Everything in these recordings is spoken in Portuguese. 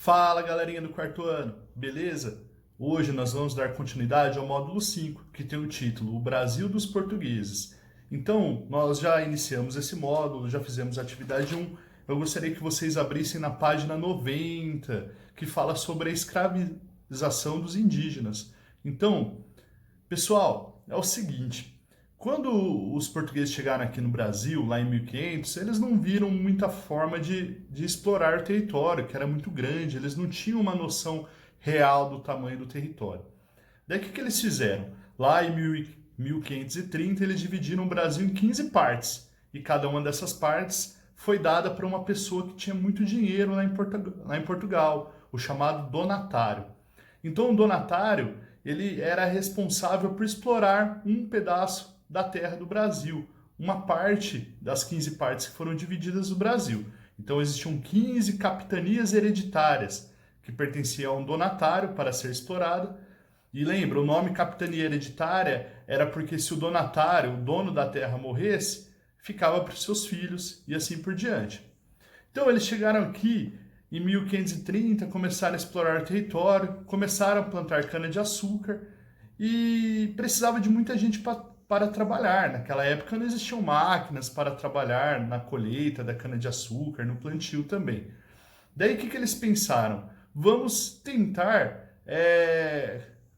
Fala galerinha do quarto ano, beleza? Hoje nós vamos dar continuidade ao módulo 5, que tem o título O Brasil dos Portugueses. Então, nós já iniciamos esse módulo, já fizemos a atividade 1. Eu gostaria que vocês abrissem na página 90, que fala sobre a escravização dos indígenas. Então, pessoal, é o seguinte. Quando os portugueses chegaram aqui no Brasil, lá em 1500, eles não viram muita forma de explorar o território, que era muito grande, eles não tinham uma noção real do tamanho do território. Daí o que eles fizeram? Lá em 1530, eles dividiram o Brasil em 15 partes, e cada uma dessas partes foi dada para uma pessoa que tinha muito dinheiro lá em Portugal, o chamado donatário. Então o donatário, ele era responsável por explorar um pedaço da terra do Brasil, uma parte das 15 partes que foram divididas do Brasil. Então existiam 15 capitanias hereditárias que pertenciam a um donatário para ser explorado. E lembra, o nome capitania hereditária era porque se o donatário, o dono da terra, morresse, ficava para os seus filhos e assim por diante. Então eles chegaram aqui em 1530, começaram a explorar o território, começaram a plantar cana-de-açúcar e precisava de muita gente para trabalhar. Naquela época não existiam máquinas para trabalhar na colheita da cana-de-açúcar, no plantio também. Daí o que eles pensaram? Vamos tentar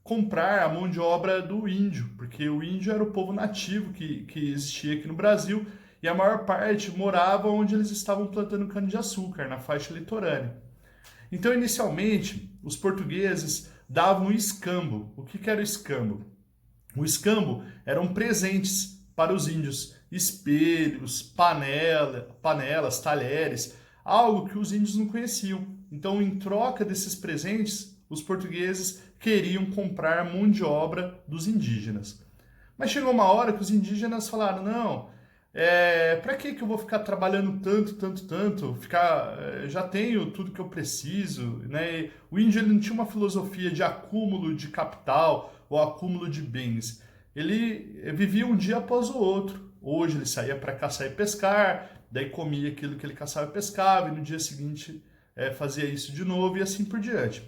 comprar a mão de obra do índio, porque o índio era o povo nativo que existia aqui no Brasil e a maior parte morava onde eles estavam plantando cana-de-açúcar, na faixa litorânea. Então, inicialmente, os portugueses davam escambo. O que era o escambo? O escambo eram presentes para os índios, espelhos, panelas, talheres, algo que os índios não conheciam. Então, em troca desses presentes, os portugueses queriam comprar mão de obra dos indígenas. Mas chegou uma hora que os indígenas falaram, não, para que eu vou ficar trabalhando tanto, já tenho tudo que eu preciso, né? O índio ele não tinha uma filosofia de acúmulo de capital ou acúmulo de bens. Ele vivia um dia após o outro. Hoje ele saía para caçar e pescar, daí comia aquilo que ele caçava e pescava, e no dia seguinte fazia isso de novo e assim por diante.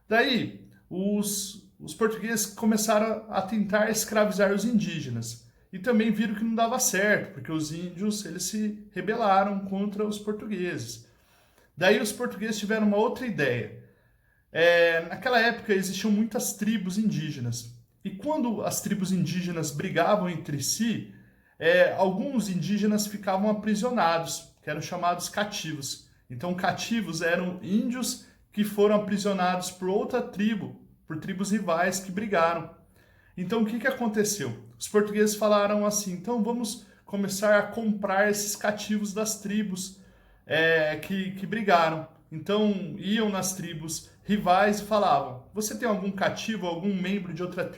Daí os portugueses começaram a tentar escravizar os indígenas. E também viram que não dava certo, porque os índios eles se rebelaram contra os portugueses. Daí os portugueses tiveram uma outra ideia. Naquela época existiam muitas tribos indígenas. E quando as tribos indígenas brigavam entre si, alguns indígenas ficavam aprisionados, que eram chamados cativos. Então cativos eram índios que foram aprisionados por outra tribo, por tribos rivais que brigaram. Então o que aconteceu? Os portugueses falaram assim, então vamos começar a comprar esses cativos das tribos que brigaram. Então iam nas tribos rivais e falavam, você tem algum cativo, algum membro de outra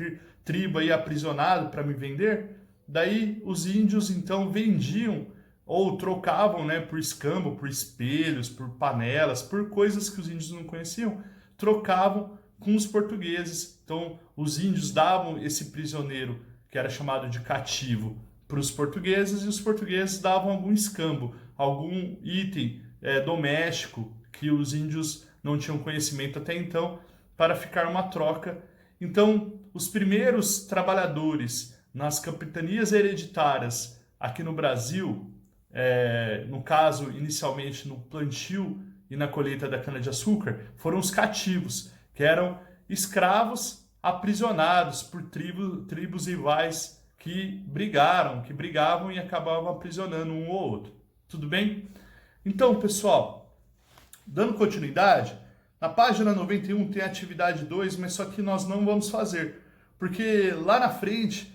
tribo aí aprisionado para me vender? Daí os índios então vendiam ou trocavam, né, por escambo, por espelhos, por panelas, por coisas que os índios não conheciam, trocavam com os portugueses. Então os índios davam esse prisioneiro que era chamado de cativo, para os portugueses, e os portugueses davam algum escambo, algum item doméstico que os índios não tinham conhecimento até então, para ficar uma troca. Então, os primeiros trabalhadores nas capitanias hereditárias aqui no Brasil, no caso, inicialmente no plantio e na colheita da cana-de-açúcar, foram os cativos, que eram escravos aprisionados por tribos rivais que brigavam e acabavam aprisionando um ou outro. Tudo bem? Então, pessoal, dando continuidade, na página 91 tem a atividade 2, mas só que nós não vamos fazer, porque lá na frente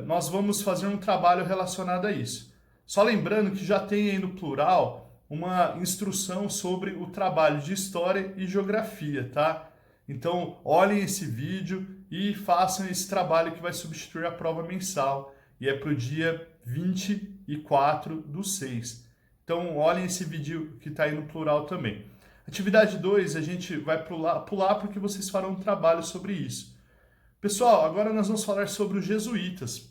nós vamos fazer um trabalho relacionado a isso. Só lembrando que já tem aí no plural uma instrução sobre o trabalho de História e Geografia, tá? Então, olhem esse vídeo e façam esse trabalho que vai substituir a prova mensal. E é para o dia 24/6. Então, olhem esse vídeo que está aí no plural também. Atividade 2, a gente vai pular porque vocês farão um trabalho sobre isso. Pessoal, agora nós vamos falar sobre os jesuítas.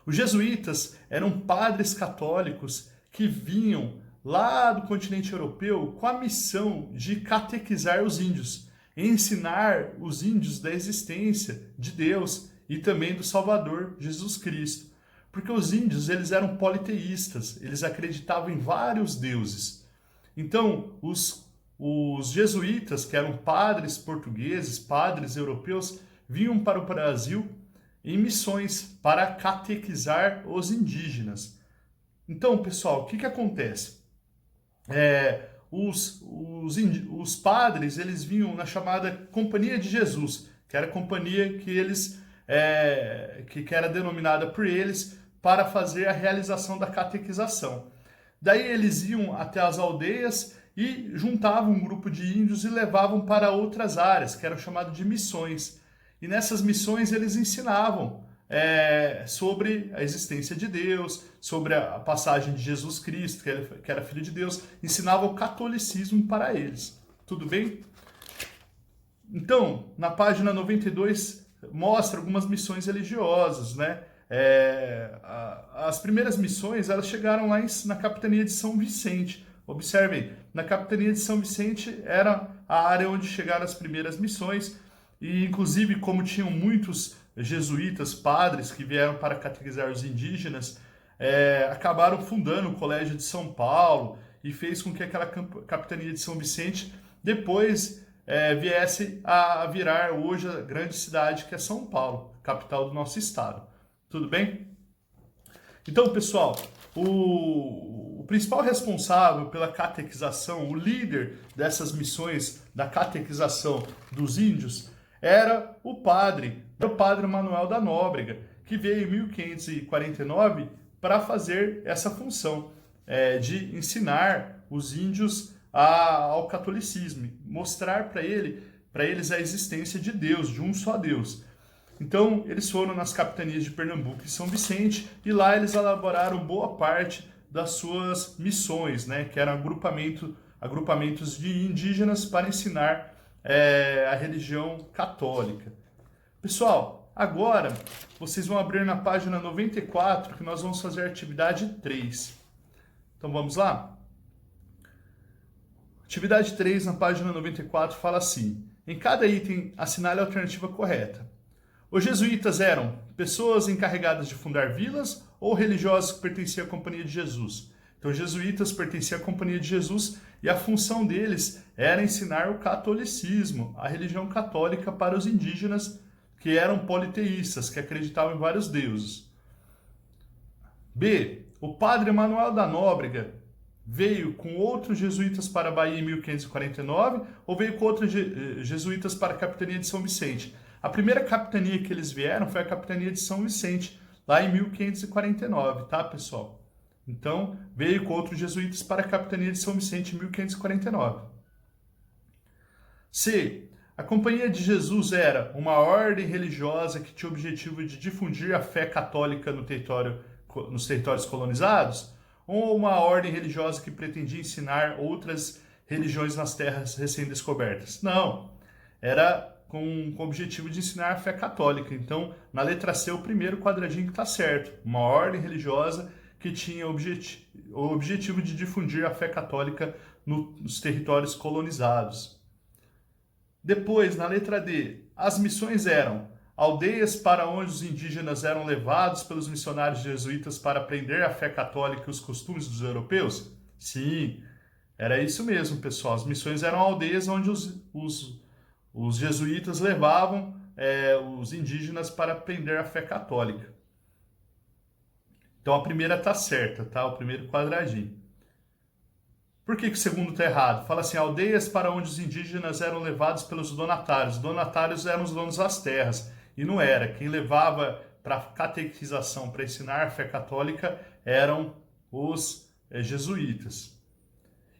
Os jesuítas eram padres católicos que vinham lá do continente europeu com a missão de catequizar os índios, ensinar os índios da existência de Deus e também do Salvador Jesus Cristo. Porque os índios, eles eram politeístas, eles acreditavam em vários deuses. Então, os jesuítas, que eram padres portugueses, padres europeus, vinham para o Brasil em missões para catequizar os indígenas. Então, pessoal, o que acontece? Os padres, eles vinham na chamada Companhia de Jesus, que era a companhia que eles que era denominada por eles para fazer a realização da catequização. Daí eles iam até as aldeias e juntavam um grupo de índios e levavam para outras áreas, que eram chamadas de missões. E nessas missões eles ensinavam sobre a existência de Deus, sobre a passagem de Jesus Cristo, que era Filho de Deus, ensinavam o catolicismo para eles. Tudo bem? Então, na página 92, mostra algumas missões religiosas, né? As primeiras missões, elas chegaram lá na capitania de São Vicente. Observem, na capitania de São Vicente era a área onde chegaram as primeiras missões, e inclusive como tinham muitos jesuítas, padres que vieram para catequizar os indígenas, acabaram fundando o Colégio de São Paulo e fez com que aquela capitania de São Vicente depois viesse a virar hoje a grande cidade que é São Paulo, capital do nosso estado. Tudo bem? Então, pessoal, o principal responsável pela catequização, o líder dessas missões da catequização dos índios, era o padre Manuel da Nóbrega, que veio em 1549 para fazer essa função de ensinar os índios ao catolicismo, mostrar para eles a existência de Deus, de um só Deus. Então, eles foram nas capitanias de Pernambuco e São Vicente, e lá eles elaboraram boa parte das suas missões, né, que eram agrupamentos de indígenas para ensinar a religião católica. Pessoal, agora vocês vão abrir na página 94, que nós vamos fazer a atividade 3. Então, vamos lá? Atividade 3, na página 94, fala assim: em cada item, assinale a alternativa correta. Os jesuítas eram pessoas encarregadas de fundar vilas ou religiosos que pertenciam à Companhia de Jesus? Então, os jesuítas pertenciam à Companhia de Jesus e a função deles era ensinar o catolicismo, a religião católica, para os indígenas que eram politeístas, que acreditavam em vários deuses. B. O padre Manuel da Nóbrega veio com outros jesuítas para a Bahia em 1549 ou veio com outros jesuítas para a capitania de São Vicente? A primeira capitania que eles vieram foi a capitania de São Vicente, lá em 1549, tá, pessoal? Então, veio com outros jesuítas para a capitania de São Vicente em 1549. C. A Companhia de Jesus era uma ordem religiosa que tinha o objetivo de difundir a fé católica nos territórios colonizados? Ou uma ordem religiosa que pretendia ensinar outras religiões nas terras recém-descobertas? Não, era com o objetivo de ensinar a fé católica. Então, na letra C, o primeiro quadradinho que está certo. Uma ordem religiosa que tinha o objetivo de difundir a fé católica nos territórios colonizados. Depois, na letra D, as missões eram aldeias para onde os indígenas eram levados pelos missionários jesuítas para aprender a fé católica e os costumes dos europeus? Sim, era isso mesmo, pessoal. As missões eram aldeias onde os jesuítas levavam os indígenas para aprender a fé católica. Então a primeira está certa, tá? O primeiro quadradinho. Por que o segundo está errado? Fala assim, aldeias para onde os indígenas eram levados pelos donatários. Os donatários eram os donos das terras. E não era. Quem levava para catequização, para ensinar a fé católica, eram os jesuítas.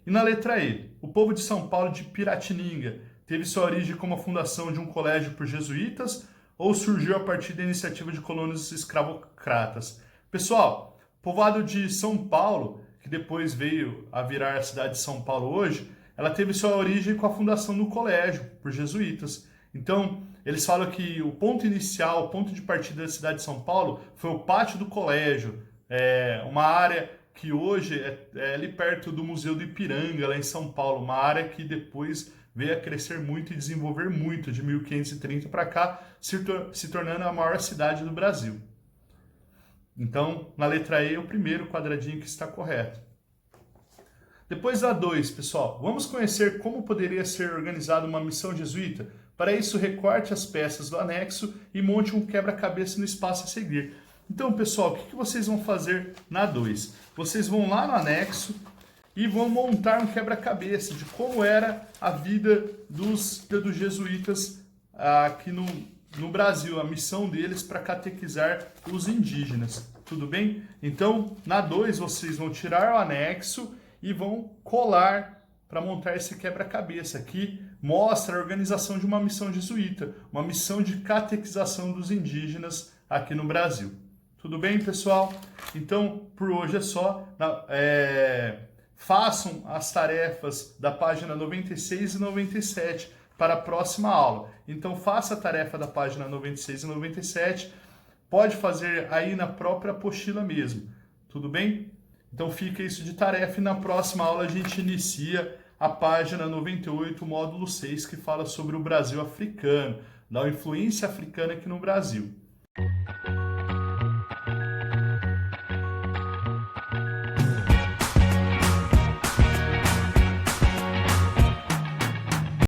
E na letra E, o povo de São Paulo de Piratininga teve sua origem como a fundação de um colégio por jesuítas ou surgiu a partir da iniciativa de colonos escravocratas? Pessoal, o povoado de São Paulo, que depois veio a virar a cidade de São Paulo hoje, ela teve sua origem com a fundação do colégio por jesuítas. Então, eles falam que o ponto inicial, o ponto de partida da cidade de São Paulo foi o pátio do colégio, uma área que hoje é ali perto do Museu do Ipiranga, lá em São Paulo, uma área que depois veio a crescer muito e desenvolver muito, de 1530 para cá, se tornando a maior cidade do Brasil. Então, na letra E, o primeiro quadradinho que está correto. Depois da 2, pessoal, vamos conhecer como poderia ser organizada uma missão jesuíta? Para isso, recorte as peças do anexo e monte um quebra-cabeça no espaço a seguir. Então, pessoal, o que vocês vão fazer na 2? Vocês vão lá no anexo e vão montar um quebra-cabeça de como era a vida dos jesuítas aqui no Brasil, a missão deles para catequizar os indígenas. Tudo bem? Então, na 2, vocês vão tirar o anexo e vão colar para montar esse quebra-cabeça. Aqui mostra a organização de uma missão jesuíta, uma missão de catequização dos indígenas aqui no Brasil. Tudo bem, pessoal? Então, por hoje é só. Façam as tarefas da página 96 e 97 para a próxima aula. Então, faça a tarefa da página 96 e 97. Pode fazer aí na própria apostila mesmo. Tudo bem? Então, fica isso de tarefa e na próxima aula a gente inicia a página 98, módulo 6, que fala sobre o Brasil africano, da influência africana aqui no Brasil.